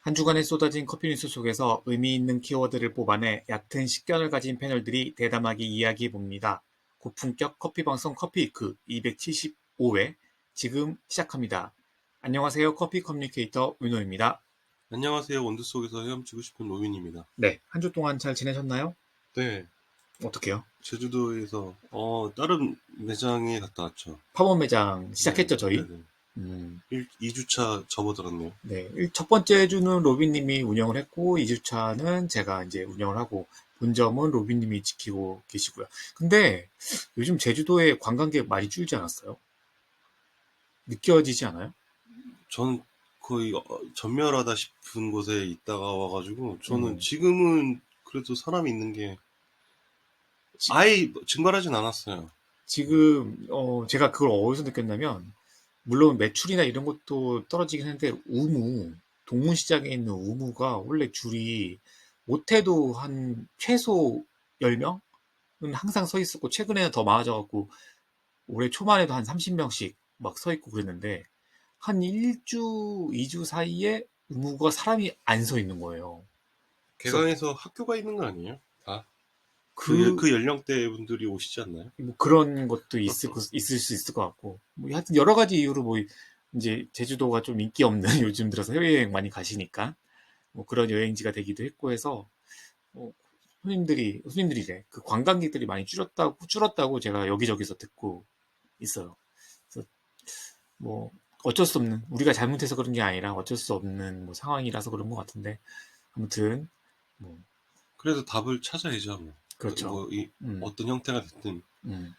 한 주간에 쏟아진 커피 뉴스 속에서 의미 있는 키워드를 뽑아내 얕은 식견을 가진 패널들이 대담하게 이야기해봅니다. 고품격 커피 방송 커피위크 275회 지금 시작합니다. 안녕하세요. 커피 커뮤니케이터 윤호입니다. 안녕하세요. 원두 속에서 헤엄치고 싶은 노윤입니다. 네, 한 주 동안 잘 지내셨나요? 네, 어떻게요? 제주도에서 다른 매장에 갔다 왔죠. 팝업 매장 네, 시작했죠, 저희? 네네. 음, 2주차 접어들었네요. 네. 첫 번째 주는 로빈님이 운영을 했고, 2주차는 제가 이제 운영을 하고, 본점은 로빈님이 지키고 계시고요. 근데 요즘 제주도에 관광객 많이 줄지 않았어요? 느껴지지 않아요? 저는 거의 전멸하다 싶은 곳에 있다가 와가지고 저는 음, 지금은 그래도 사람이 있는 게 지, 아예 증발하진 않았어요. 지금 제가 그걸 어디서 느꼈냐면, 물론 매출이나 이런 것도 떨어지긴 했는데 동문시장에 있는 우무가 원래 줄이 못해도 한 최소 10명은 항상 서 있었고, 최근에는 더 많아져갖고 올해 초만 해도 한 30명씩 막 서 있고 그랬는데, 한 1주, 2주 사이에 의무가 사람이 안 서 있는 거예요. 그래서 개강에서 학교가 있는 거 아니에요? 다? 그, 그 연령대 분들이 오시지 않나요? 뭐 그런 것도 있을 수 있을 것 같고, 뭐 하여튼 여러 가지 이유로 뭐, 이제 제주도가 좀 인기 없는 요즘 들어서 해외여행 많이 가시니까, 뭐 그런 여행지가 되기도 했고 해서, 뭐 손님들이래. 그 관광객들이 많이 줄었다고 제가 여기저기서 듣고 있어요. 그래서 뭐 어쩔 수 없는, 우리가 잘못해서 그런 게 아니라 어쩔 수 없는 뭐 상황이라서 그런 것 같은데, 아무튼 뭐 그래도 답을 찾아야죠. 뭐, 그렇죠. 음, 어떤 형태가 됐든. 음.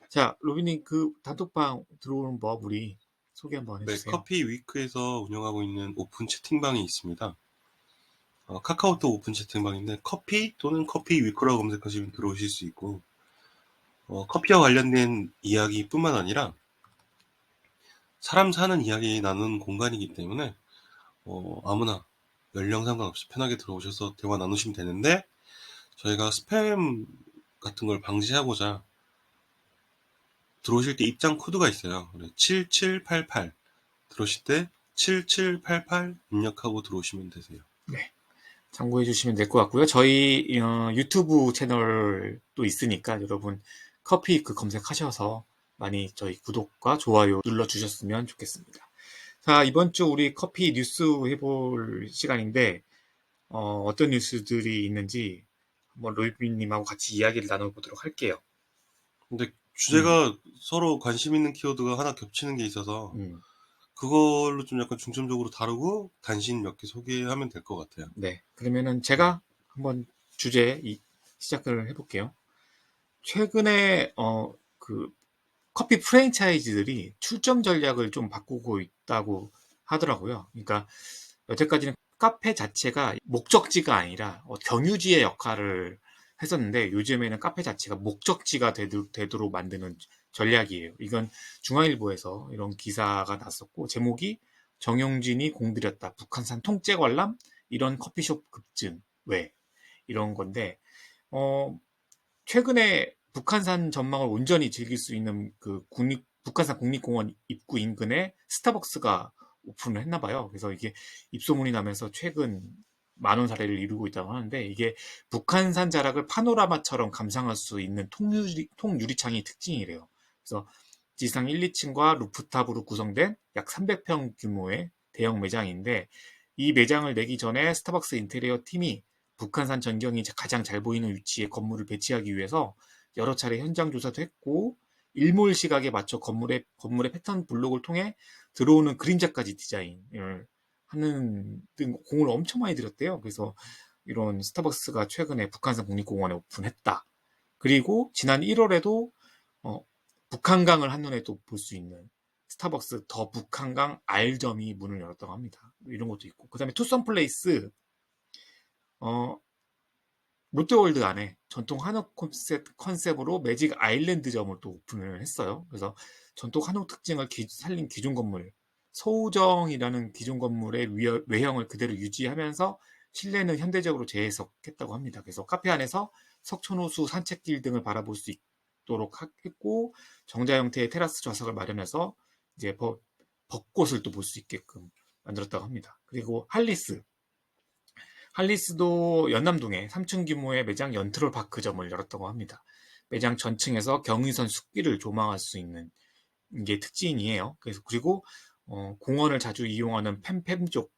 자, 로비님 그 단톡방 들어오는 법 우리 소개 한번 네, 해주세요. 커피 위크에서 운영하고 있는 오픈 채팅방이 있습니다. 카카오톡 오픈 채팅방인데 커피 또는 커피 위크라고 검색하시면 들어오실 수 있고 커피와 관련된 이야기뿐만 아니라 사람 사는 이야기 나누는 공간이기 때문에 아무나 연령 상관없이 편하게 들어오셔서 대화 나누시면 되는데 저희가 스팸 같은 걸 방지하고자 들어오실 때 입장 코드가 있어요. 7788 들어오실 때 7788 입력하고 들어오시면 되세요. 네, 참고해 주시면 될 것 같고요. 저희 유튜브 채널도 있으니까 여러분 커피 그 검색하셔서 많이 저희 구독과 좋아요 눌러주셨으면 좋겠습니다. 자, 이번 주 우리 커피 뉴스 해볼 시간인데, 어떤 뉴스들이 있는지 한번 로이비님하고 같이 이야기를 나눠보도록 할게요. 근데 음, 주제가 서로 관심 있는 키워드가 하나 겹치는 게 있어서 음, 그걸로 좀 약간 중점적으로 다루고 단신 몇 개 소개하면 될 것 같아요. 네. 그러면은 네. 제가 한번 시작을 해볼게요. 최근에, 그, 커피 프랜차이즈들이 출점 전략을 좀 바꾸고 있다고 하더라고요. 그러니까, 여태까지는 카페 자체가 목적지가 아니라 경유지의 역할을 했었는데, 요즘에는 카페 자체가 목적지가 되도록 만드는 전략이에요. 이건 중앙일보에서 이런 기사가 났었고, 제목이 정용진이 공들였다. 북한산 통째 관람? 이런 커피숍 급증. 왜? 이런 건데, 어, 최근에 북한산 전망을 온전히 즐길 수 있는 북한산 국립공원 입구 인근에 스타벅스가 오픈을 했나 봐요. 그래서 이게 입소문이 나면서 최근 만원 사례를 이루고 있다고 하는데, 이게 북한산 자락을 파노라마처럼 감상할 수 있는 통유리창이 특징이래요. 그래서 지상 1, 2층과 루프탑으로 구성된 약 300평 규모의 대형 매장인데, 이 매장을 내기 전에 스타벅스 인테리어 팀이 북한산 전경이 가장 잘 보이는 위치에 건물을 배치하기 위해서 여러 차례 현장 조사도 했고, 일몰 시각에 맞춰 건물의 패턴 블록을 통해 들어오는 그림자까지 디자인을 하는 등 공을 엄청 많이 들였대요. 그래서 이런 스타벅스가 최근에 북한산 국립공원에 오픈했다. 그리고 지난 1월에도 북한강을 한눈에 또 볼 수 있는 스타벅스 더 북한강 R점이 문을 열었다고 합니다. 이런 것도 있고, 그 다음에 투썸 플레이스, 어, 롯데월드 안에 전통 한옥 컨셉으로 매직 아일랜드점을 또 오픈을 했어요. 그래서 전통 한옥 특징을 살린 기존 건물, 서우정이라는 기존 건물의 외형을 그대로 유지하면서 실내는 현대적으로 재해석했다고 합니다. 그래서 카페 안에서 석촌호수 산책길 등을 바라볼 수 있도록 했고, 정자 형태의 테라스 좌석을 마련해서 이제 벚꽃을 또 볼 수 있게끔 만들었다고 합니다. 그리고 할리스도 연남동에 3층 규모의 매장 연트롤 파크점을 열었다고 합니다. 매장 전층에서 경의선 숲길을 조망할 수 있는 게 특징이에요. 그리고 공원을 자주 이용하는 펫팸족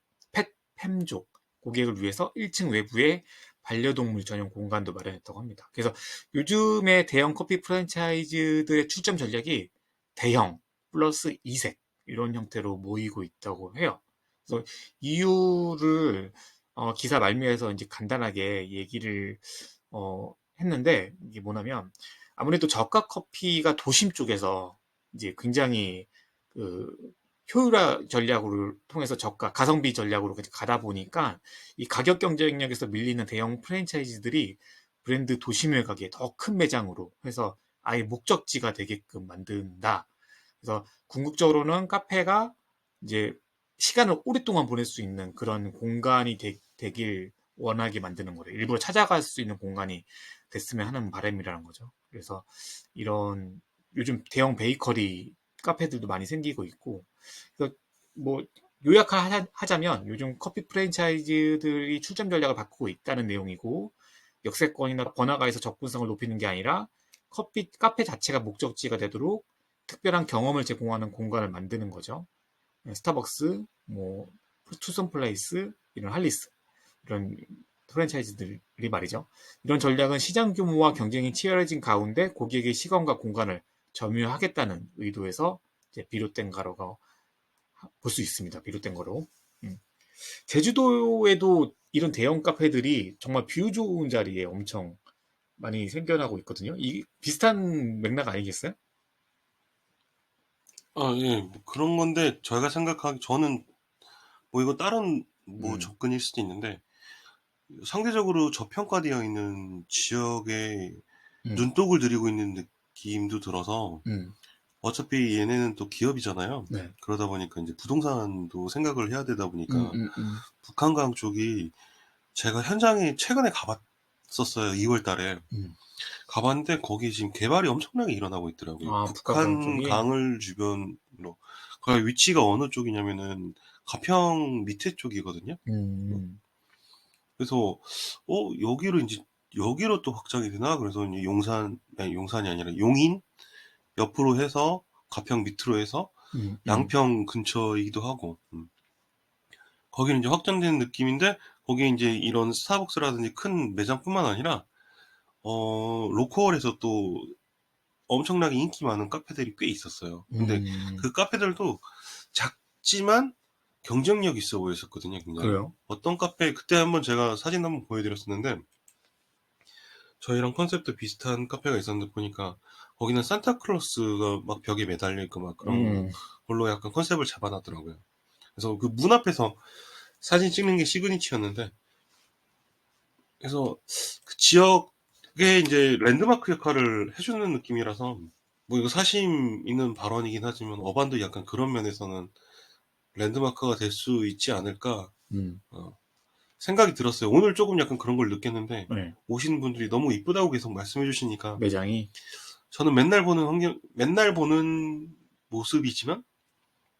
고객을 위해서 1층 외부에 반려동물 전용 공간도 마련했다고 합니다. 그래서 요즘에 대형 커피 프랜차이즈들의 출점 전략이 대형 플러스 이색 이런 형태로 모이고 있다고 해요. 그래서 이유를 기사 말미에서 이제 간단하게 얘기를 했는데 이게 뭐냐면 아무래도 저가 커피가 도심 쪽에서 이제 굉장히 그 효율화 전략을 통해서 저가 가성비 전략으로 가다 보니까 이 가격 경쟁력에서 밀리는 대형 프랜차이즈들이 브랜드 도심을 가게 더 큰 매장으로 해서 아예 목적지가 되게끔 만든다. 그래서 궁극적으로는 카페가 이제 시간을 오랫동안 보낼 수 있는 그런 공간이 되길 원하게 만드는 거래요. 일부러 찾아갈 수 있는 공간이 됐으면 하는 바람이라는 거죠. 그래서 이런 요즘 대형 베이커리 카페들도 많이 생기고 있고, 그래서 뭐 요약하자면 요즘 커피 프랜차이즈들이 출점 전략을 바꾸고 있다는 내용이고, 역세권이나 번화가에서 접근성을 높이는 게 아니라 카페 자체가 목적지가 되도록 특별한 경험을 제공하는 공간을 만드는 거죠. 스타벅스, 뭐 투썸 플레이스, 이런 할리스 이런 프랜차이즈들이 말이죠. 이런 전략은 시장 규모와 경쟁이 치열해진 가운데 고객의 시간과 공간을 점유하겠다는 의도에서 이제 비롯된 거라고 볼 수 있습니다. 비롯된 거로. 제주도에도 이런 대형 카페들이 정말 뷰 좋은 자리에 엄청 많이 생겨나고 있거든요. 이 비슷한 맥락 아니겠어요? 아, 예, 뭐 그런 건데, 저는 뭐 이거 다른 뭐 음, 접근일 수도 있는데, 상대적으로 저평가되어 있는 지역에 음, 눈독을 들이고 있는 느낌도 들어서, 음, 어차피 얘네는 또 기업이잖아요. 네. 그러다 보니까 이제 부동산도 생각을 해야 되다 보니까, 음, 음. 북한강 쪽이 제가 현장에 최근에 가봤었어요. 2월 달에. 음. 가봤는데 거기 지금 개발이 엄청나게 일어나고 있더라고요. 아, 북한강 북한 쪽이? 강을 주변으로. 그 위치가 어느 쪽이냐면은 가평 밑에 쪽이거든요. 음, 그래서 여기로 이제 여기로 또 확장이 되나? 그래서 이제 용산이 아니라 용인 옆으로 해서 가평 밑으로 해서 음, 음, 양평 근처이기도 하고. 거기는 이제 확장되는 느낌인데 거기에 이제 이런 스타벅스라든지 큰 매장뿐만 아니라 로컬에서 또 엄청나게 인기 많은 카페들이 꽤 있었어요. 근데 음. 그 카페들도 작지만 경쟁력 있어 보였었거든요, 굉장히. 그래요? 어떤 카페, 그때 한번 제가 사진 한번 보여드렸었는데, 저희랑 컨셉도 비슷한 카페가 있었는데 보니까, 거기는 산타클로스가 막 벽에 매달려 있고 막 그런 음, 걸로 약간 컨셉을 잡아놨더라고요. 그래서 그 문 앞에서 사진 찍는 게 시그니처였는데, 그래서 그 지역에 이제 랜드마크 역할을 해주는 느낌이라서, 뭐 이거 사심 있는 발언이긴 하지만 어반도 약간 그런 면에서는 랜드마크가 될 수 있지 않을까 음, 어, 생각이 들었어요. 오늘 조금 약간 그런 걸 느꼈는데 네. 오시는 분들이 너무 이쁘다고 계속 말씀해 주시니까 매장이, 저는 맨날 보는 모습이지만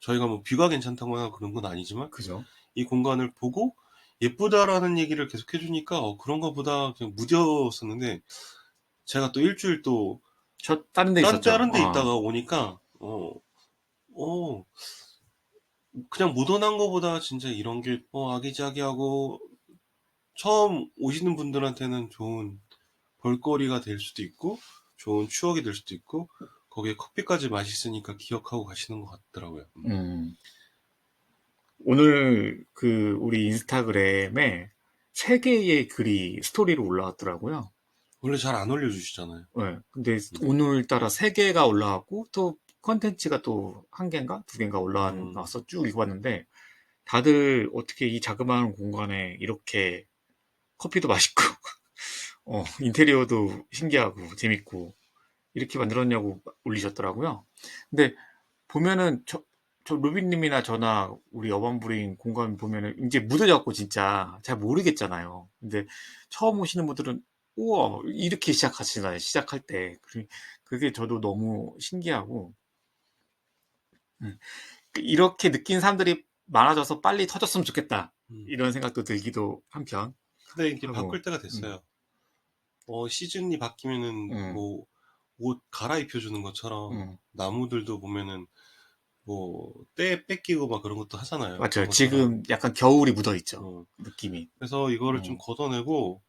저희가 뭐 뷰가 괜찮다거나 그런 건 아니지만 그죠? 이 공간을 보고 예쁘다라는 얘기를 계속 해주니까 그런가 보다 그냥 무뎌었었는데 제가 또 일주일 또 다른 데 있었죠? 다른 데 있다가 오니까 어, 그냥 묻어난 거보다 진짜 이런 게 아기자기하고 처음 오시는 분들한테는 좋은 볼거리가 될 수도 있고 좋은 추억이 될 수도 있고 거기에 커피까지 맛있으니까 기억하고 가시는 것 같더라고요. 음. 오늘 우리 인스타그램에 세 개의 글이 스토리로 올라왔더라고요. 원래 잘 안 올려주시잖아요. 네. 근데 음, 오늘따라 세 개가 올라왔고, 또 컨텐츠가 또 한 개인가? 두 개인가 음, 올라와서 쭉 읽어봤는데, 다들 어떻게 이 자그마한 공간에 이렇게 커피도 맛있고, 인테리어도 신기하고, 재밌고, 이렇게 만들었냐고 올리셨더라고요. 근데 보면은 저 루비님이나 저나 우리 어반브레인 공간 보면은 이제 묻어갖고 진짜 잘 모르겠잖아요. 근데 처음 오시는 분들은 우와 이렇게 시작하시나요? 시작할 때 그게 저도 너무 신기하고 이렇게 느낀 사람들이 많아져서 빨리 터졌으면 좋겠다. 음. 이런 생각도 들기도 한편. 근데 이제 하고, 바꿀 때가 됐어요. 시즌이 바뀌면은 뭐 옷 갈아입혀주는 것처럼 나무들도 보면은 뭐 때 뺏기고 막 그런 것도 하잖아요. 맞아요. 그런 것처럼. 지금 약간 겨울이 묻어 있죠. 느낌이. 그래서 이거를 좀 걷어내고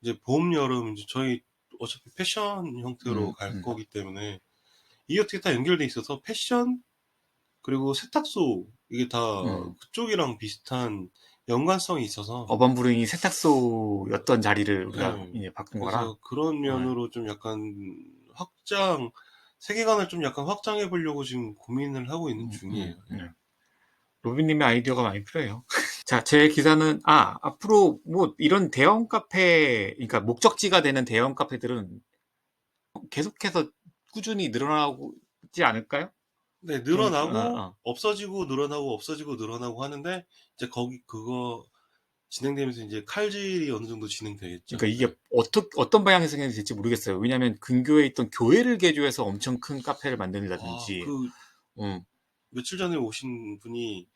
이제 봄, 여름 이제 저희 어차피 패션 형태로 갈 거기 때문에 이게 어떻게 다 연결돼 있어서 패션 그리고 세탁소 이게 다 그쪽이랑 비슷한 연관성이 있어서 어반브루잉이 세탁소였던 자리를 우리가 네. 이제 바꾼 거라. 그래서 그런 면으로 좀 약간 세계관을 좀 약간 확장해 보려고 지금 고민을 하고 있는 중이에요. 네. 로빈님의 아이디어가 많이 필요해요. 자, 제 기사는, 앞으로 뭐 이런 대형 카페, 그러니까 목적지가 되는 대형 카페들은 계속해서 꾸준히 늘어나고 있지 않을까요? 네, 좀, 늘어나고 없어지고 늘어나고 없어지고 늘어나고 하는데 이제 그거 진행되면서 이제 칼질이 어느 정도 진행되겠죠. 그러니까 이게 어떤 방향에서 될지 모르겠어요. 왜냐하면 근교에 있던 교회를 개조해서 엄청 큰 카페를 만든다든지. 며칠 전에 오신 분이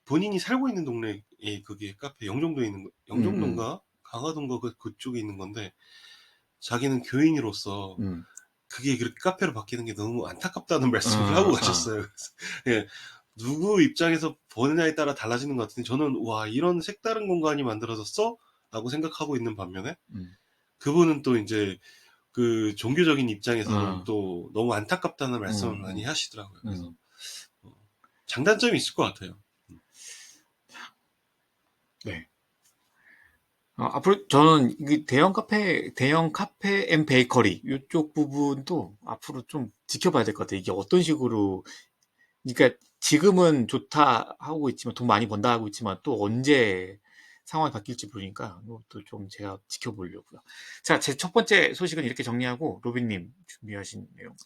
본인이 살고 있는 동네에 그게 카페 영종도에 있는 거, 영종도인가 강화도인가 그쪽에 있는 건데 자기는 교인으로서 그게 그렇게 카페로 바뀌는 게 너무 안타깝다는 말씀을 하고 가셨어요. 예, 누구 입장에서 보느냐에 따라 달라지는 것 같은데 저는 와 이런 색다른 공간이 만들어졌어? 라고 생각하고 있는 반면에 그분은 또 이제 그 종교적인 입장에서는 또 너무 안타깝다는 말씀을 많이 하시더라고요. 그래서 장단점이 있을 것 같아요. 네. 앞으로 저는 대형 카페 앤 베이커리 이쪽 부분도 앞으로 좀 지켜봐야 될 것 같아요. 이게 어떤 식으로, 그러니까 지금은 좋다 하고 있지만 돈 많이 번다 하고 있지만 또 언제 상황이 바뀔지 모르니까 이것도 좀 제가 지켜보려고요. 자, 제 첫 번째 소식은 이렇게 정리하고 로빈님 준비하신 내용.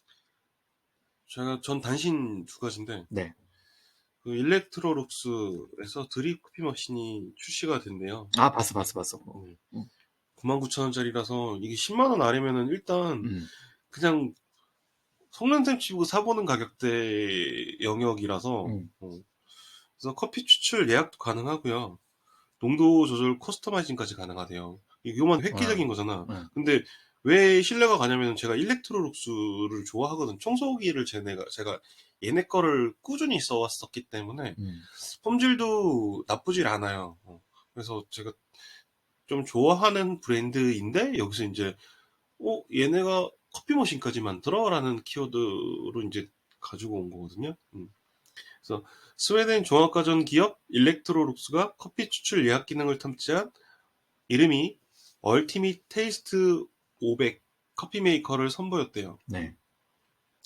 전 단신 두 가지인데 네. 그 일렉트로룩스에서 드립 커피 머신이 출시가 된대요. 봤어. 99,000원짜리라서 이게 10만 원 아래면은 일단 그냥 속는셈 치고 사보는 가격대 영역이라서 그래서 커피 추출 예약도 가능하고요. 농도 조절 커스터마이징까지 가능하대요. 이거만 획기적인 거잖아. 근데 왜 신뢰가 가냐면 제가 일렉트로룩스를 좋아하거든. 청소기를 제가 얘네 거를 꾸준히 써왔었기 때문에 품질도 나쁘질 않아요. 그래서 제가 좀 좋아하는 브랜드인데 여기서 이제 얘네가 커피 머신까지 만들어라는 키워드로 이제 가지고 온 거거든요. 그래서 스웨덴 종합가전 기업 일렉트로룩스가 커피 추출 예약 기능을 탑재한 이름이 얼티밋 테이스트 500 커피 메이커를 선보였대요. 네.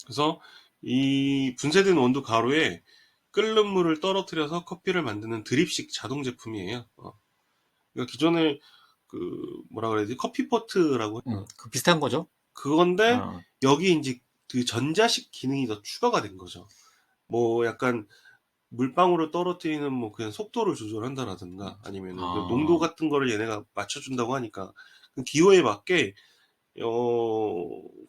그래서 이 분쇄된 원두 가루에 끓는 물을 떨어뜨려서 커피를 만드는 드립식 자동 제품이에요. 그러니까 기존에 그 뭐라 그래야 되지? 커피포트라고 그 비슷한 거죠? 그건데 여기 이제 그 전자식 기능이 더 추가가 된 거죠. 뭐 약간 물방울을 떨어뜨리는 뭐 그냥 속도를 조절한다라든가 아니면 그 농도 같은 거를 얘네가 맞춰준다고 하니까 그 기호에 맞게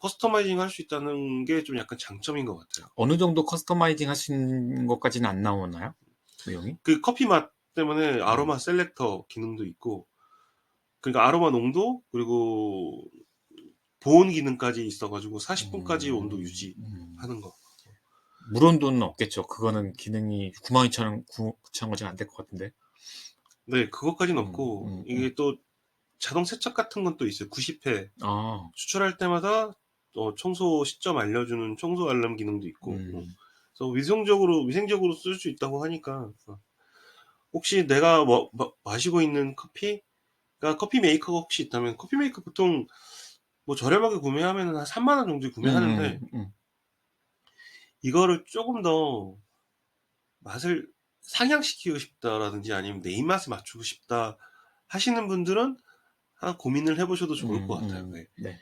커스터마이징 할 수 있다는 게 좀 약간 장점인 것 같아요. 어느 정도 커스터마이징 하신 것까지는 안 나오나요? 내용이? 그 커피 맛 때문에 아로마 셀렉터 기능도 있고 그러니까 아로마 농도 그리고 보온 기능까지 있어가지고 40분까지 온도 유지하는 거. 물 온도는 없겠죠. 그거는 기능이 92,000원짜리 안 될 것 같은데. 네, 그것까지는 없고 이게 또 자동 세척 같은 건 또 있어요. 90회 추출할 때마다 청소 시점 알려주는 청소 알람 기능도 있고 그래서 위생적으로 쓸 수 있다고 하니까 혹시 내가 마시고 있는 커피가 커피 메이커가 혹시 있다면 커피 메이커 보통 뭐 저렴하게 구매하면 한 3만 원 정도에 구매하는데 이거를 조금 더 맛을 상향시키고 싶다라든지 아니면 내 입맛에 맞추고 싶다 하시는 분들은 하나 고민을 해보셔도 좋을 것 같아요. 네.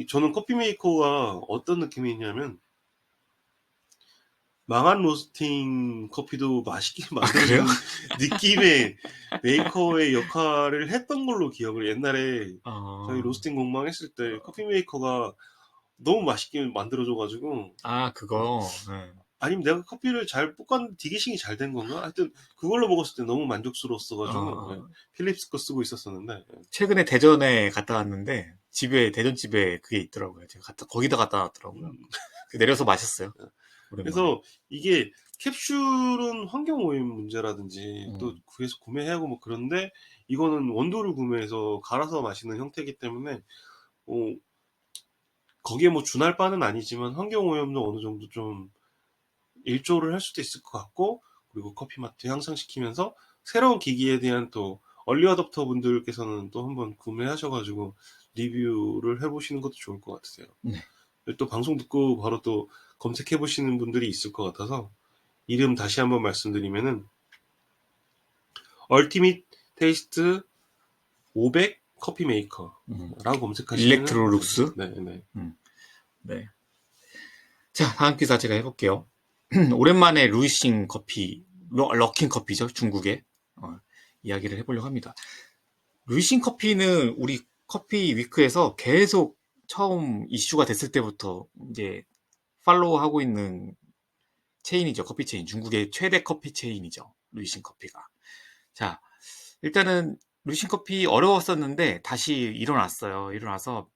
저는 커피 메이커가 어떤 느낌이 있냐면 망한 로스팅 커피도 맛있게 만들어주는 느낌의 메이커의 역할을 했던 걸로 기억을 옛날에 저희 로스팅 공방 했을 때 커피 메이커가 너무 맛있게 만들어줘가지고 그거 아니면 내가 커피를 잘 볶았는데 디게싱이 잘 된 건가? 하여튼 그걸로 먹었을 때 너무 만족스러웠어가지고 네, 필립스 거 쓰고 있었었는데 최근에 대전에 갔다 왔는데 대전집에 그게 있더라고요. 제가 거기다 갔다 왔더라고요. 내려서 마셨어요. 오랜만에. 그래서 이게 캡슐은 환경오염 문제라든지 또 구해서 구매해야 하고 뭐 그런데 이거는 원두를 구매해서 갈아서 마시는 형태이기 때문에 거기에 뭐 준할 바는 아니지만 환경오염도 어느 정도 좀 일조를 할 수도 있을 것 같고, 그리고 커피 맛도 향상시키면서 새로운 기기에 대한 또 얼리 어답터 분들께서는 또 한번 구매하셔가지고 리뷰를 해보시는 것도 좋을 것 같으세요. 네. 또 방송 듣고 바로 또 검색해보시는 분들이 있을 것 같아서 이름 다시 한번 말씀드리면은 얼티밋 테이스트 500 커피 메이커라고 검색하시면 일렉트로룩스. 네네. 네. 자, 다음 기사 제가 해볼게요. 오랜만에 루이싱 커피, 럭킨 커피죠, 중국의 이야기를 해보려고 합니다. 루이싱 커피는 우리 커피 위크에서 계속 처음 이슈가 됐을 때부터 이제 팔로우하고 있는 체인이죠. 커피 체인. 중국의 최대 커피 체인이죠. 루이싱 커피가. 자, 일단은 루이싱 커피 어려웠었는데 다시 일어났어요. 일어나서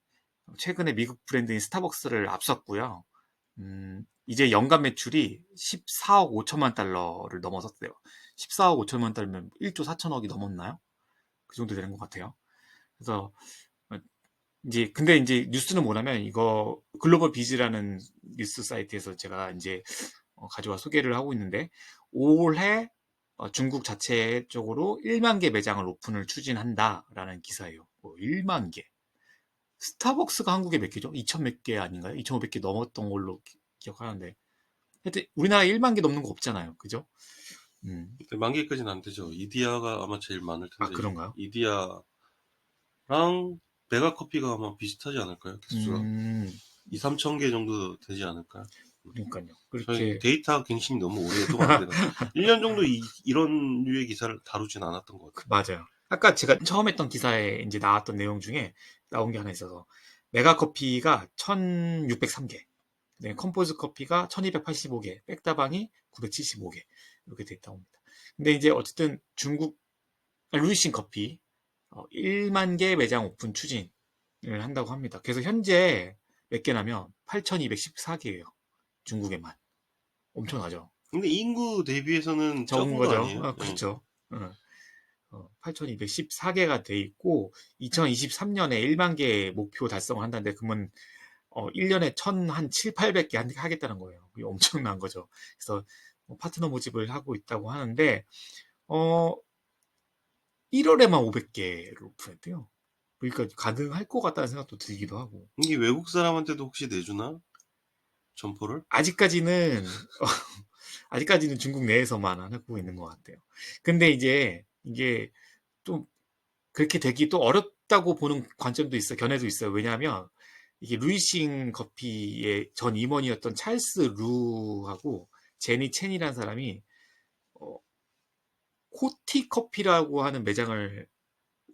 최근에 미국 브랜드인 스타벅스를 앞섰고요. 이제 연간 매출이 14억 5천만 달러를 넘어섰어요. 14억 5천만 달러면 1조 4천억이 넘었나요? 그 정도 되는 것 같아요. 그래서 근데 이제 뉴스는 뭐냐면 이거 글로벌 비즈라는 뉴스 사이트에서 제가 이제 가져와 소개를 하고 있는데 올해 중국 자체 쪽으로 1만 개 매장을 오픈을 추진한다라는 기사예요. 1만 개. 스타벅스가 한국에 몇 개죠? 2천 몇 개 아닌가요? 2,500개 넘었던 걸로 기억하는데. 하여튼 우리나라에 1만 개 넘는 거 없잖아요. 그죠? 만 개까지는 안 되죠. 이디야가 아마 제일 많을 텐데. 아, 그런가요? 이디야랑 메가커피가 아마 비슷하지 않을까요? 개수가. 2, 3천 개 정도 되지 않을까요? 그러니까요. 저희 그렇게 데이터 갱신이 너무 오래도 안 돼요. 1년 정도 이런 류의 기사를 다루진 않았던 것 같아요. 맞아요. 아까 제가 처음 했던 기사에 이제 나왔던 내용 중에 나온 게 하나 있어서 메가커피가 1,603개, 컴포즈 커피가 1,285개, 백다방이 975개 이렇게 돼 있다고 합니다. 근데 이제 어쨌든 중국 루이싱 커피 1만 개 매장 오픈 추진을 한다고 합니다. 그래서 현재 몇 개냐면 8,214개예요. 중국에만. 엄청나죠? 근데 인구 대비해서는 적은 적은 거 거죠. 아니에요? 그렇죠. 8,214개가 돼 있고 2023년에 1만 개 목표 달성을 한다는데 그러면 1년에 7, 800개 하겠다는 거예요. 그게 엄청난 거죠. 그래서 파트너 모집을 하고 있다고 하는데 1월에만 500개를 오픈했대요. 그러니까 가능할 것 같다는 생각도 들기도 하고. 이게 외국 사람한테도 혹시 내주나? 점포를? 아직까지는 아직까지는 중국 내에서만 하고 있는 것 같아요. 근데 이제 이게 좀 그렇게 되기 또 어렵다고 보는 관점도 있어요. 견해도 있어요. 왜냐하면 이게 루이싱 커피의 전 임원이었던 찰스 루하고 제니 첸이라는 사람이 코티 커피라고 하는 매장을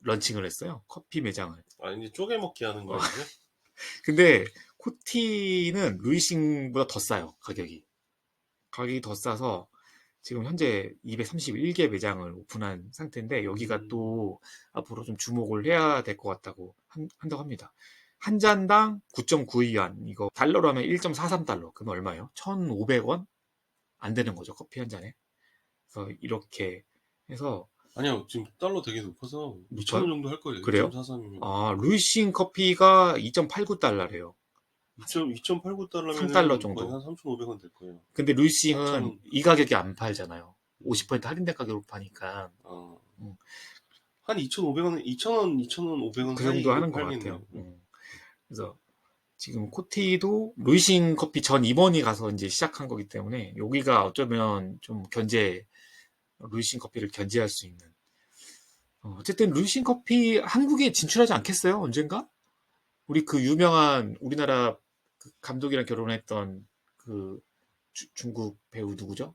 런칭을 했어요. 커피 매장을. 아니, 쪼개 먹기 하는 거 아니에요? 근데 코티는 루이싱보다 더 싸요. 가격이 더 싸서 지금 현재 231개 매장을 오픈한 상태인데 여기가 또 앞으로 좀 주목을 해야 될 것 같다고 한다고 합니다. 한 잔당 9.92위안, 이거 달러로 하면 1.43달러. 그러면 얼마예요? 1,500원? 안 되는 거죠, 커피 한 잔에. 그래서 이렇게 해서 아니요, 지금 달러 되게 높아서 2,000원 정도 할 거예요. 그래요? 2.43이면. 루이싱 커피가 2.89달러래요. 2.89달러면 3달러 정도. 거의 한 3,500원 될 거예요. 근데 루이싱은 4,000원. 이 가격에 안 팔잖아요. 50% 할인된 가격으로 파니까. 한 2,500원, 2,000원, 2,500원 그 정도 하는 것 같아요. 그래서 지금 코티도 루이싱 커피 전 임원이 가서 이제 시작한 거기 때문에 여기가 어쩌면 좀 루이싱 커피를 견제할 수 있는. 어쨌든 루이싱 커피 한국에 진출하지 않겠어요? 언젠가? 우리 그 유명한 우리나라 그 감독이랑 결혼했던 그 중국 배우 누구죠?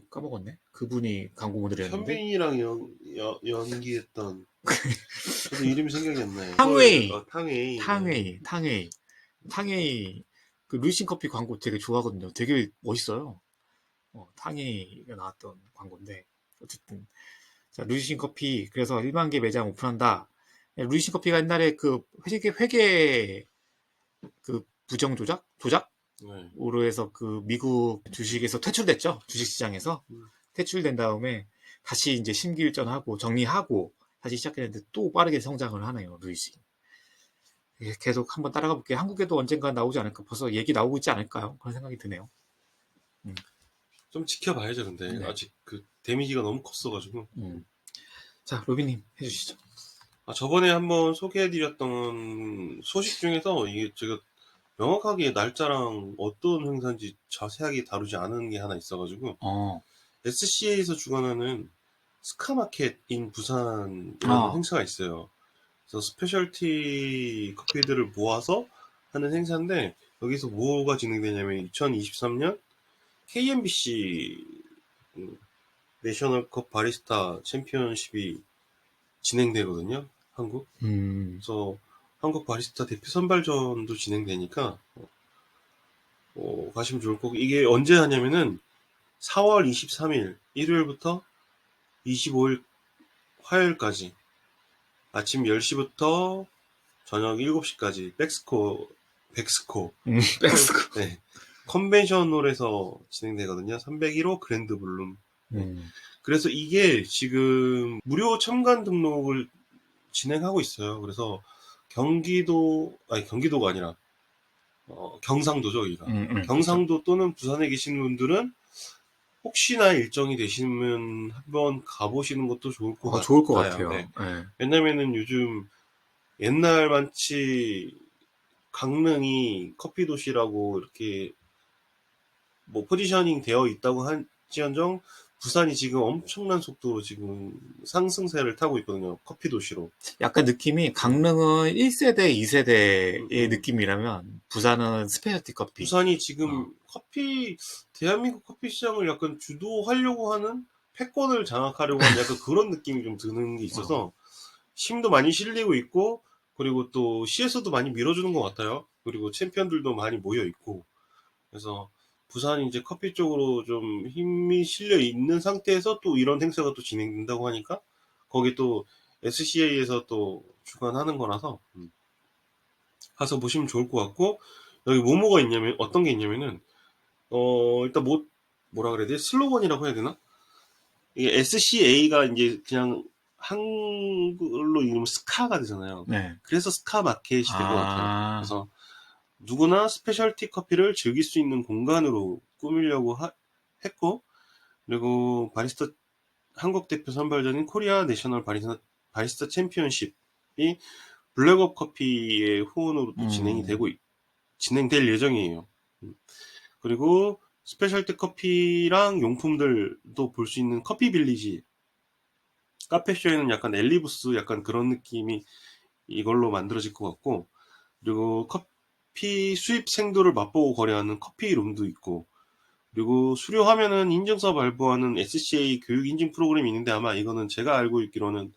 까먹었네. 그분이 광고 모델이었는데. 현빈이랑 연기했던 저도 이름이 생각이 안 나요. 탕웨이. 탕웨이. 탕웨이. 그 루이신 커피 광고 되게 좋아하거든요. 되게 멋있어요. 탕이가 나왔던 광고인데 어쨌든 자 루이신 커피 그래서 1만 개 매장 오픈한다. 루이신 커피가 옛날에 그 회계 그 부정 네. 조작으로 해서 그 미국 주식에서 퇴출됐죠. 주식시장에서 음. 퇴출된 다음에 다시 이제 심기일전하고 정리하고 다시 시작했는데 또 빠르게 성장을 하네요. 루이신. 계속 한번 따라가 볼게요. 한국에도 언젠가 나오지 않을까. 벌써 얘기 나오고 있지 않을까요? 그런 생각이 드네요. 음, 좀 지켜봐야죠. 근데 네. 아직 그 데미지가 너무 컸어가지고. 자, 로비님 해주시죠. 저번에 한번 소개해드렸던 소식 중에서 이게 제가 명확하게 날짜랑 어떤 행사인지 자세하게 다루지 않은 게 하나 있어가지고 어, SCA에서 주관하는 스카마켓 인 부산이라는 아, 행사가 있어요. 그래서 스페셜티 커피들을 모아서 하는 행사인데 여기서 뭐가 진행되냐면 2023년 KMBC 내셔널컵 바리스타 챔피언십이 진행되거든요. 한국. 그래서 한국 바리스타 대표 선발전도 진행되니까 가시면 좋을 거고 이게 언제 하냐면은 4월 23일 일요일부터 25일 화요일까지 아침 10시부터 저녁 7시까지 백스코 백스코. 네, 컨벤션홀에서 진행되거든요. 301호 그랜드 블룸. 네. 그래서 이게 지금 무료 참관 등록을 진행하고 있어요. 그래서 경기도가 아니라 경상도죠, 여기가. 그렇죠. 경상도 또는 부산에 계시는 분들은 혹시나 일정이 되시면 한번 가보시는 것도 좋을 것 좋을 것 같아요. 같아요. 네. 네. 왜냐면은 요즘 옛날만치 강릉이 커피 도시라고 이렇게 뭐 포지셔닝 되어 있다고 할지언정 부산이 지금 엄청난 속도로 지금 상승세를 타고 있거든요. 커피 도시로. 약간 느낌이 음, 강릉은 1세대, 2세대의 음. 느낌이라면 부산은 스페셜티 커피. 부산이 어, 지금 대한민국 커피 시장을 약간 주도하려고 하는 패권을 장악하려고 하는 약간 그런 느낌이 좀 드는 게 어, 있어서 힘도 많이 실리고 있고, 그리고 또 시에서도 많이 밀어주는 것 같아요. 그리고 챔피언들도 많이 모여 있고, 그래서 부산이 이제 커피 쪽으로 좀 힘이 실려 있는 상태에서 또 이런 행사가 또 진행된다고 하니까, 거기 또 SCA에서 또 주관하는 거라서, 가서 보시면 좋을 것 같고, 여기 뭐뭐가 있냐면, 어떤 게 있냐면은, 일단 뭐라 그래야 돼? 슬로건이라고 해야 되나? 이게 SCA가 이제 그냥 한글로 이름은 스카가 되잖아요. 네. 그래서 스카 마켓이 된 것 같아요. 아, 그래서 누구나 스페셜티 커피를 즐길 수 있는 공간으로 꾸미려고 했고, 그리고 한국 대표 선발전인 코리아 내셔널 바리스타 챔피언십이 블랙업 커피의 후원으로 또 진행될 예정이에요. 그리고 스페셜티 커피랑 용품들도 볼 수 있는 커피 빌리지 카페쇼에는 약간 엘리부스 약간 그런 느낌이 이걸로 만들어질 것 같고, 그리고 커피 수입 생도를 맛보고 거래하는 커피룸도 있고, 그리고 수료하면은 인증서 발부하는 SCA 교육 인증 프로그램이 있는데 아마 이거는 제가 알고 있기로는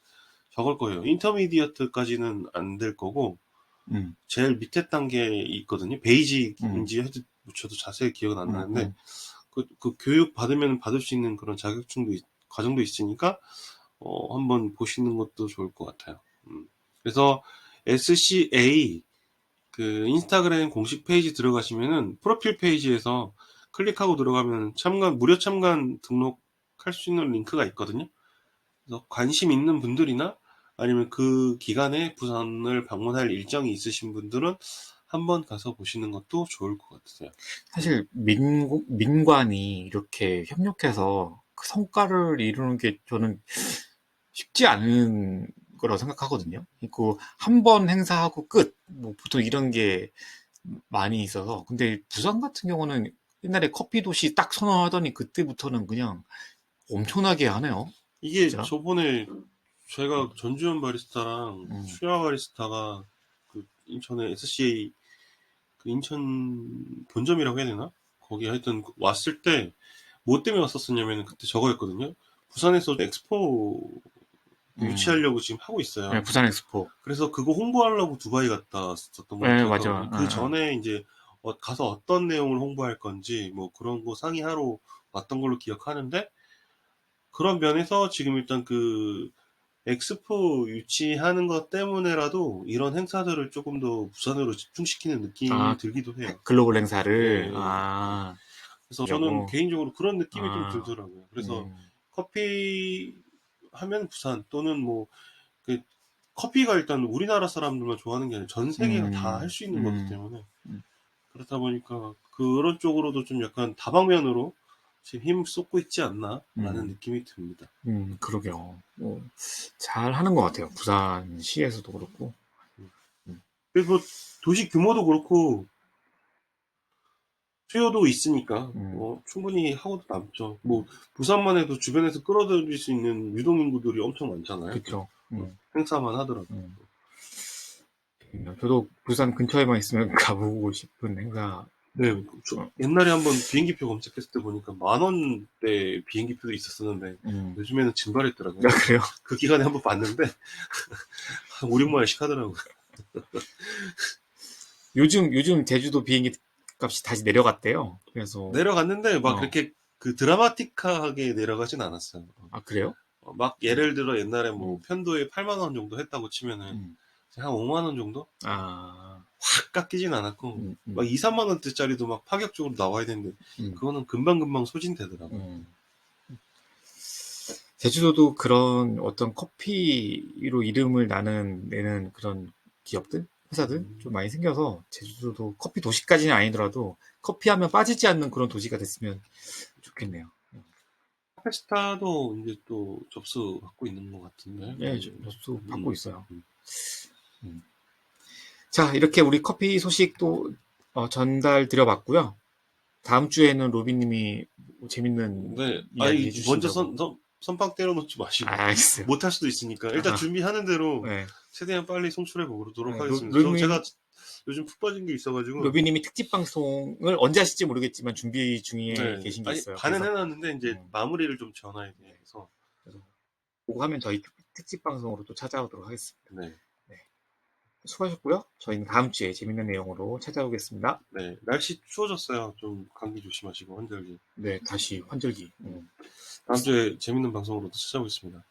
저걸 거예요. 인터미디어트까지는 안 될 거고 제일 밑에 단계에 있거든요. 베이직인지 해도 저도 자세히 기억은 안 나는데 그 교육 받으면 받을 수 있는 그런 과정도 있으니까 한번 보시는 것도 좋을 것 같아요. 그래서 SCA 그 인스타그램 공식 페이지 들어가시면은 프로필 페이지에서 클릭하고 들어가면 무료 참관 등록할 수 있는 링크가 있거든요. 그래서 관심 있는 분들이나 아니면 그 기간에 부산을 방문할 일정이 있으신 분들은 한번 가서 보시는 것도 좋을 것 같아요. 사실 민관이 이렇게 협력해서 그 성과를 이루는 게 저는 쉽지 않은 거라고 생각하거든요. 그 한 번 행사하고 끝. 뭐 보통 이런 게 많이 있어서. 근데 부산 같은 경우는 옛날에 커피 도시 딱 선언하더니 그때부터는 그냥 엄청나게 하네요. 이게 진짜. 저번에 제가 전주현 바리스타랑 음, 수야 바리스타가 그 인천에 SCA 그 인천 본점이라고 해야 되나? 거기 하여튼 왔을 때 뭐 때문에 왔었었냐면 그때 저거였거든요. 부산에서 엑스포 음. 유치하려고 지금 하고 네, 있어요. 부산 엑스포. 그래서 그거 홍보하려고 두바이 갔다 왔었던 것 네, 같아요. 맞아. 그 전에 이제 가서 어떤 내용을 홍보할 건지 뭐 그런 거 상의하러 왔던 걸로 기억하는데, 그런 면에서 지금 일단 그 엑스포 유치하는 것 때문에라도 이런 행사들을 조금 더 부산으로 집중시키는 느낌이 아, 들기도 해요. 글로벌 예, 행사를, 예, 예. 아, 그래서 저는 하려고, 개인적으로 그런 느낌이 좀 아, 들더라고요. 그래서 음, 커피 하면 부산, 또는 뭐 그 커피가 일단 우리나라 사람들만 좋아하는 게 아니라 전 세계가 다 할 수 있는 거기 때문에, 음, 그렇다 보니까 그런 쪽으로도 좀 약간 다방면으로 지금 힘을 쏟고 있지 않나라는 음, 느낌이 듭니다. 그러게요. 잘 하는 것 같아요. 부산시에서도 그렇고. 음, 그래서 뭐 도시 규모도 그렇고 수요도 있으니까 음, 충분히 하고도 남죠. 뭐 부산만 해도 주변에서 끌어들일 수 있는 유동 인구들이 엄청 많잖아요. 그쵸. 행사만 하더라도. 음. 저도 부산 근처에만 있으면 가보고 싶은 행사. 네, 옛날에 한번 비행기표 검색했을 때 보니까 10,000원대 비행기표도 있었었는데 음. 요즘에는 아, 증발했더라고요. 그래요? 그 기간에 한번 봤는데 한 5, 6만 원씩 하더라고요. 요즘 제주도 비행기 값이 다시 내려갔대요. 그래서, 내려갔는데 막 어, 그렇게 그 드라마틱하게 내려가진 않았어요. 아, 그래요? 막 예를 들어 옛날에 뭐 음, 편도에 8만 원 정도 했다고 치면은 음. 한 5만 원 정도? 아, 확 깎이진 않았고, 음, 음, 막 2, 3만 원대짜리도 막 파격적으로 나와야 되는데 음, 그거는 금방금방 소진되더라고요. 음. 제주도도 그런 어떤 커피로 이름을 내는 그런 기업들, 회사들 좀 음, 많이 생겨서 제주도도 커피 도시까지는 아니더라도 커피하면 빠지지 않는 그런 도시가 됐으면 좋겠네요. 카페스타도 이제 또 접수 받고 있는 것 같은데. 예, 접수 받고 있어요. 음. 음. 자, 이렇게 우리 커피 소식도 전달 드려봤고요. 다음 주에는 로비님이 재밌는 네, 이야기 먼저 해주신다고. 선빵 때려놓지 마시고. 알겠어요. 못할 수도 있으니까. 일단 준비하는 대로 네. 최대한 빨리 송출해 보도록 네, 하겠습니다. 제가 요즘 푹 빠진 게 있어가지고. 로비님이 특집 방송을 언제 하실지 모르겠지만 준비 중에 네, 계신 게 아니, 있어요. 반은 그래서, 해놨는데 이제 음, 마무리를 좀 지어놔야 네. 돼서. 그래서 보고 하면 저희 특집 방송으로 또 찾아오도록 하겠습니다. 네. 네. 수고하셨고요. 저희는 다음 주에 재밌는 내용으로 찾아오겠습니다. 네, 날씨 추워졌어요. 좀 감기 조심하시고, 환절기. 네, 다시 환절기. 다음 주에 재밌는 방송으로 또 찾아오겠습니다.